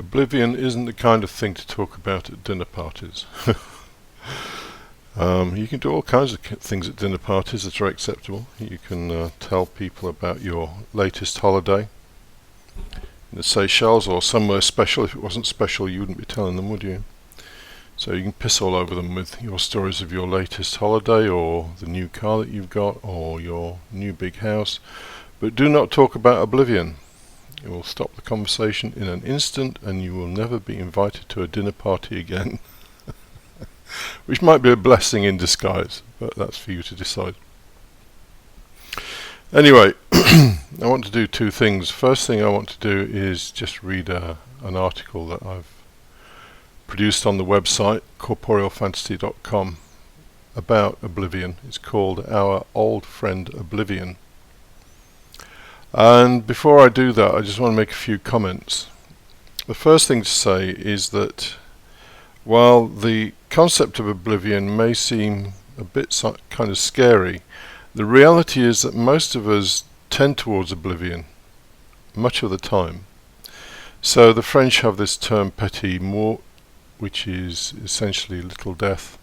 Oblivion isn't the kind of thing to talk about at dinner parties. You can do all kinds of things at dinner parties that are acceptable. You can tell people about your latest holiday in the Seychelles or somewhere special. If it wasn't special, you wouldn't be telling them, would you? So you can piss all over them with your stories of your latest holiday or the new car that you've got or your new big house. But do not talk about Oblivion. It will stop the conversation in an instant and you will never be invited to a dinner party again. Which might be a blessing in disguise, but that's for you to decide. Anyway, I want to do two things. First thing I want to do is just read an article that I've produced on the website corporealfantasy.com about Oblivion. It's called Our Old Friend Oblivion. And before I do that, I just want to make a few comments. The first thing to say is that while the concept of Oblivion may seem a bit kind of scary, the reality is that most of us tend towards Oblivion much of the time. So the French have this term petit mort, which is essentially little death,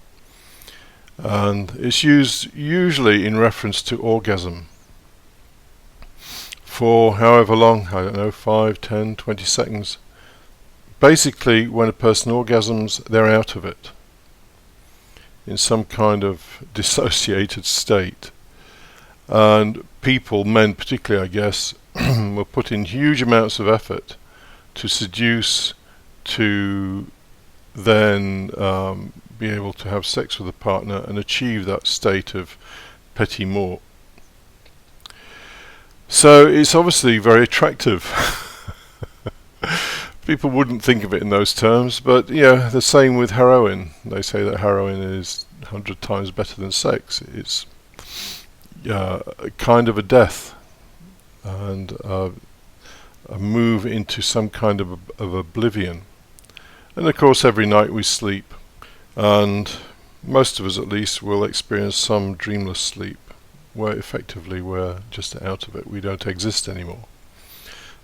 and it's used usually in reference to orgasm for however long, I don't know, 5, 10, 20 seconds. Basically, when a person orgasms, they're out of it, in some kind of dissociated state. And people, men particularly I guess, will put in huge amounts of effort to seduce, to then be able to have sex with a partner and achieve that state of petit mort. So it's obviously very attractive. People wouldn't think of it in those terms, but yeah, the same with heroin. They say that heroin is 100 times better than sex. It's kind of a death and a move into some kind of oblivion. And of course every night we sleep, and most of us at least will experience some dreamless sleep where effectively we're just out of it, we don't exist anymore.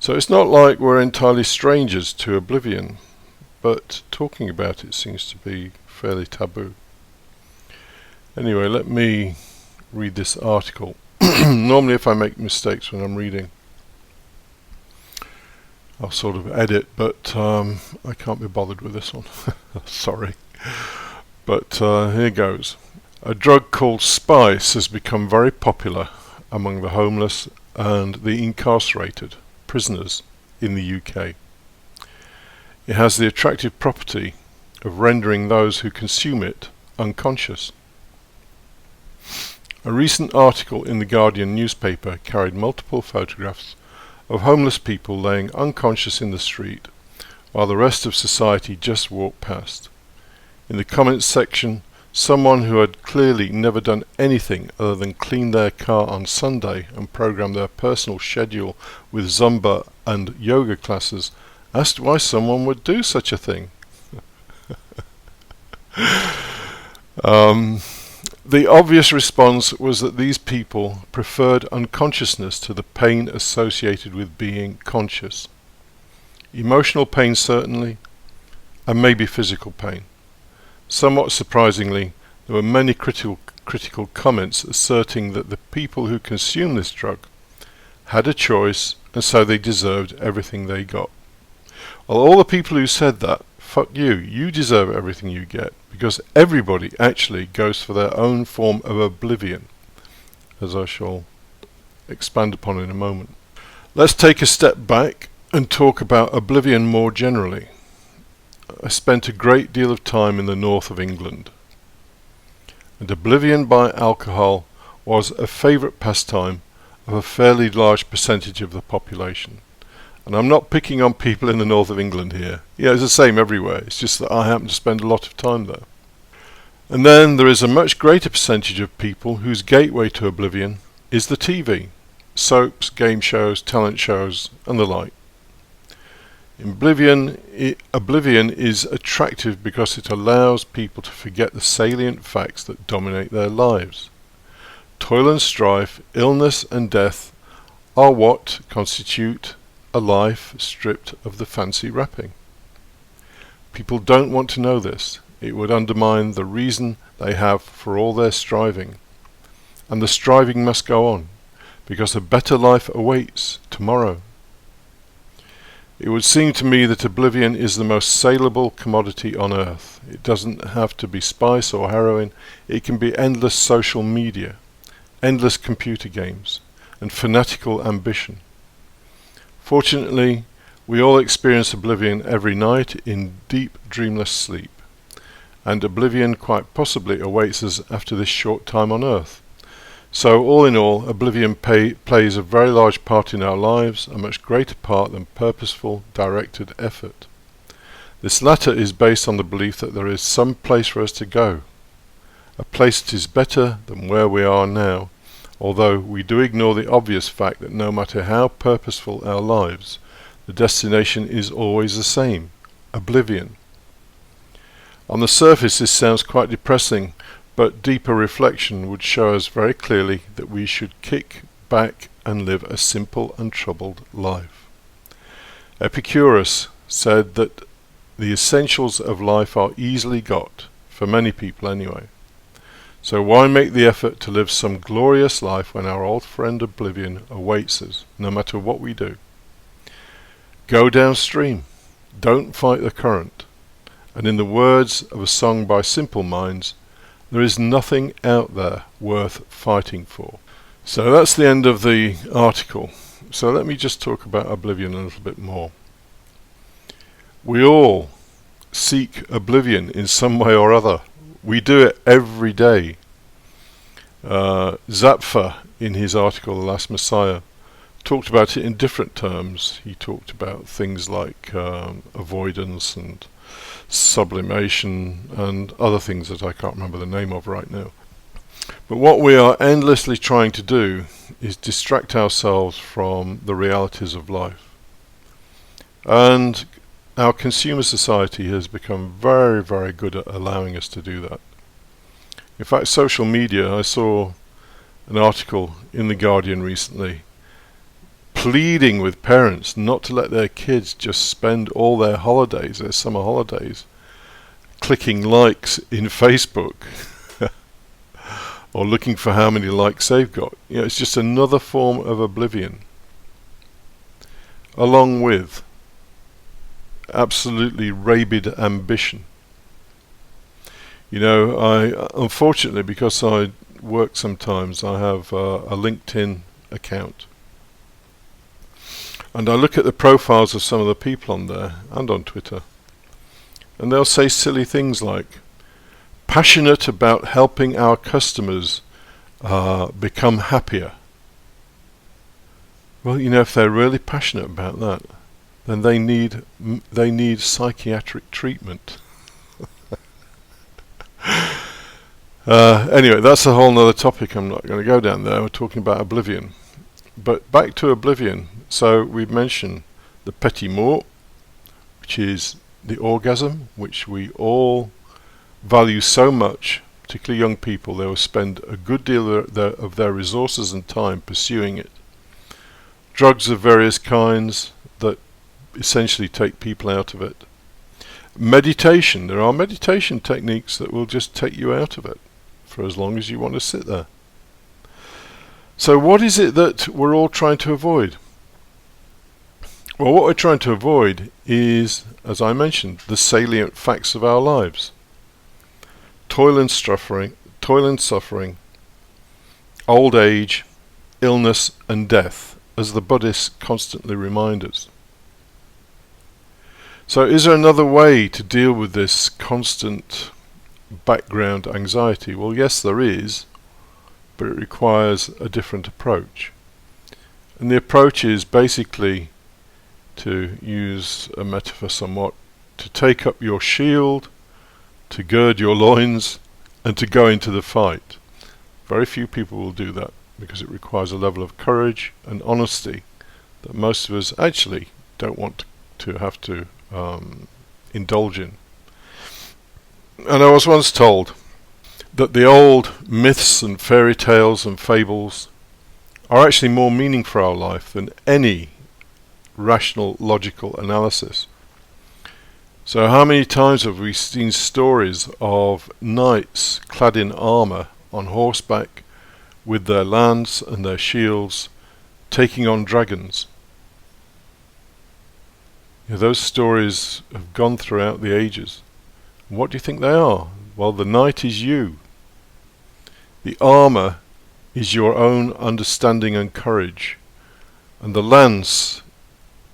So it's not like we're entirely strangers to Oblivion, but talking about it seems to be fairly taboo. Anyway, let me read this article. Normally if I make mistakes when I'm reading, I'll sort of edit, but I can't be bothered with this one. Sorry. But here goes. A drug called spice has become very popular among the homeless and the incarcerated prisoners in the UK. It has the attractive property of rendering those who consume it unconscious. A recent article in the Guardian newspaper carried multiple photographs of homeless people laying unconscious in the street while the rest of society just walked past. In the comments section, someone who had clearly never done anything other than clean their car on Sunday and program their personal schedule with Zumba and yoga classes asked why someone would do such a thing. The obvious response was that these people preferred unconsciousness to the pain associated with being conscious. Emotional pain certainly, and maybe physical pain. Somewhat surprisingly, there were many critical comments asserting that the people who consumed this drug had a choice and so they deserved everything they got. Well, all the people who said that, fuck you, you deserve everything you get, because everybody actually goes for their own form of oblivion, as I shall expand upon in a moment. Let's take a step back and talk about oblivion more generally. I spent a great deal of time in the north of England, and oblivion by alcohol was a favourite pastime of a fairly large percentage of the population. And I'm not picking on people in the north of England here. Yeah, it's the same everywhere. It's just that I happen to spend a lot of time there. And then there is a much greater percentage of people whose gateway to oblivion is the TV, soaps, game shows, talent shows, and the like. Oblivion is attractive because it allows people to forget the salient facts that dominate their lives. Toil and strife, illness and death are what constitute a life stripped of the fancy wrapping. People don't want to know this. It would undermine the reason they have for all their striving. And the striving must go on, because a better life awaits tomorrow. It would seem to me that oblivion is the most saleable commodity on earth. It doesn't have to be spice or heroin. It can be endless social media, endless computer games, and fanatical ambition. Fortunately, we all experience oblivion every night in deep, dreamless sleep. And oblivion quite possibly awaits us after this short time on earth. So all in all, oblivion plays a very large part in our lives, a much greater part than purposeful, directed effort. This latter is based on the belief that there is some place for us to go, a place that is better than where we are now, although we do ignore the obvious fact that no matter how purposeful our lives, the destination is always the same, oblivion. On the surface this sounds quite depressing, but deeper reflection would show us very clearly that we should kick back and live a simple, untroubled life. Epicurus said that the essentials of life are easily got, for many people anyway. So why make the effort to live some glorious life when our old friend oblivion awaits us, no matter what we do? Go downstream, don't fight the current, and in the words of a song by Simple Minds, there is nothing out there worth fighting for. So that's the end of the article. So let me just talk about oblivion a little bit more. We all seek oblivion in some way or other. We do it every day. Zapfa, in his article The Last Messiah, talked about it in different terms. He talked about things like avoidance and sublimation and other things that I can't remember the name of right now. But what we are endlessly trying to do is distract ourselves from the realities of life. And our consumer society has become very, very good at allowing us to do that. In fact, social media, I saw an article in The Guardian recently pleading with parents not to let their kids just spend all their holidays, their summer holidays, clicking likes in Facebook or looking for how many likes they've got. You know, it's just another form of oblivion, along with absolutely rabid ambition. You know, I unfortunately, because I work sometimes, I have a LinkedIn account. And I look at the profiles of some of the people on there, and on Twitter, and they'll say silly things like, passionate about helping our customers become happier. Well, you know, if they're really passionate about that, then they need psychiatric treatment. Anyway, that's a whole nother topic. I'm not going to go down there. We're talking about oblivion. But back to oblivion. So we've mentioned the petit mort, which is the orgasm, which we all value so much, particularly young people. They will spend a good deal of their resources and time pursuing it. Drugs of various kinds that essentially take people out of it. Meditation. There are meditation techniques that will just take you out of it for as long as you want to sit there. So what is it that we're all trying to avoid? Well, what we're trying to avoid is, as I mentioned, the salient facts of our lives. Toil and suffering, old age, illness and death, as the Buddhists constantly remind us. So is there another way to deal with this constant background anxiety? Well, yes, there is, but it requires a different approach. And the approach is basically, to use a metaphor somewhat, to take up your shield, to gird your loins, and to go into the fight. Very few people will do that, because it requires a level of courage and honesty that most of us actually don't want to have to indulge in. And I was once told that the old myths and fairy tales and fables are actually more meaning for our life than any rational, logical analysis. So how many times have we seen stories of knights clad in armour on horseback with their lance and their shields taking on dragons? Those stories have gone throughout the ages. And what do you think they are? Well, the knight is you. The armour is your own understanding and courage. And the lance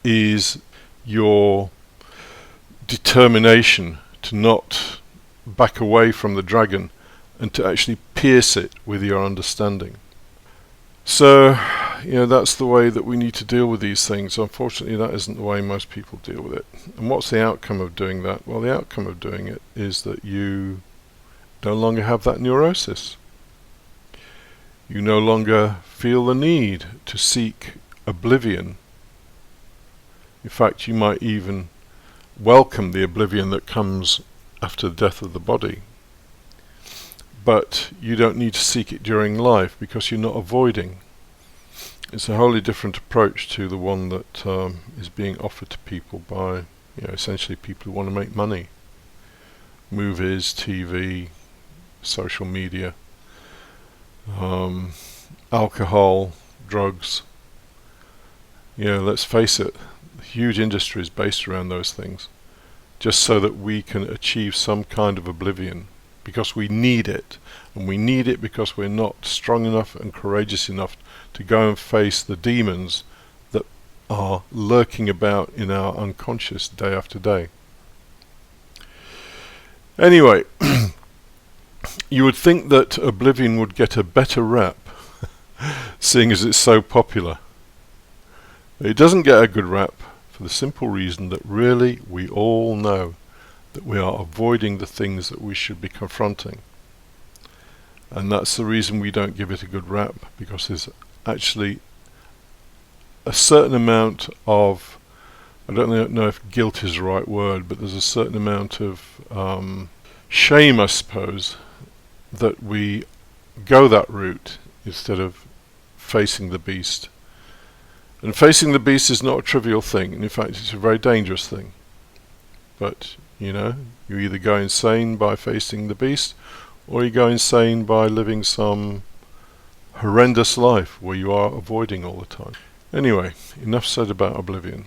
is your determination to not back away from the dragon and to actually pierce it with your understanding. So, that's the way that we need to deal with these things. Unfortunately, that isn't the way most people deal with it. And what's the outcome of doing that? Well, the outcome of doing it is that you no longer have that neurosis. You no longer feel the need to seek oblivion. In fact, you might even welcome the oblivion that comes after the death of the body. But you don't need to seek it during life because you're not avoiding. It's a wholly different approach to the one that is being offered to people by, essentially people who want to make money. Movies, TV, social media, alcohol, drugs. Let's face it, huge industries based around those things, just so that we can achieve some kind of oblivion, because we need it, and we need it because we're not strong enough and courageous enough to go and face the demons that are lurking about in our unconscious day after day. Anyway, you would think that Oblivion would get a better rap, seeing as it's so popular. It doesn't get a good rap for the simple reason that really we all know that we are avoiding the things that we should be confronting. And that's the reason we don't give it a good rap, because there's actually a certain amount of, I don't know if guilt is the right word, but there's a certain amount of shame, I suppose, that we go that route instead of facing the beast. And facing the beast is not a trivial thing, and in fact it's a very dangerous thing. But, you either go insane by facing the beast, or you go insane by living some horrendous life where you are avoiding all the time. Anyway, enough said about Oblivion.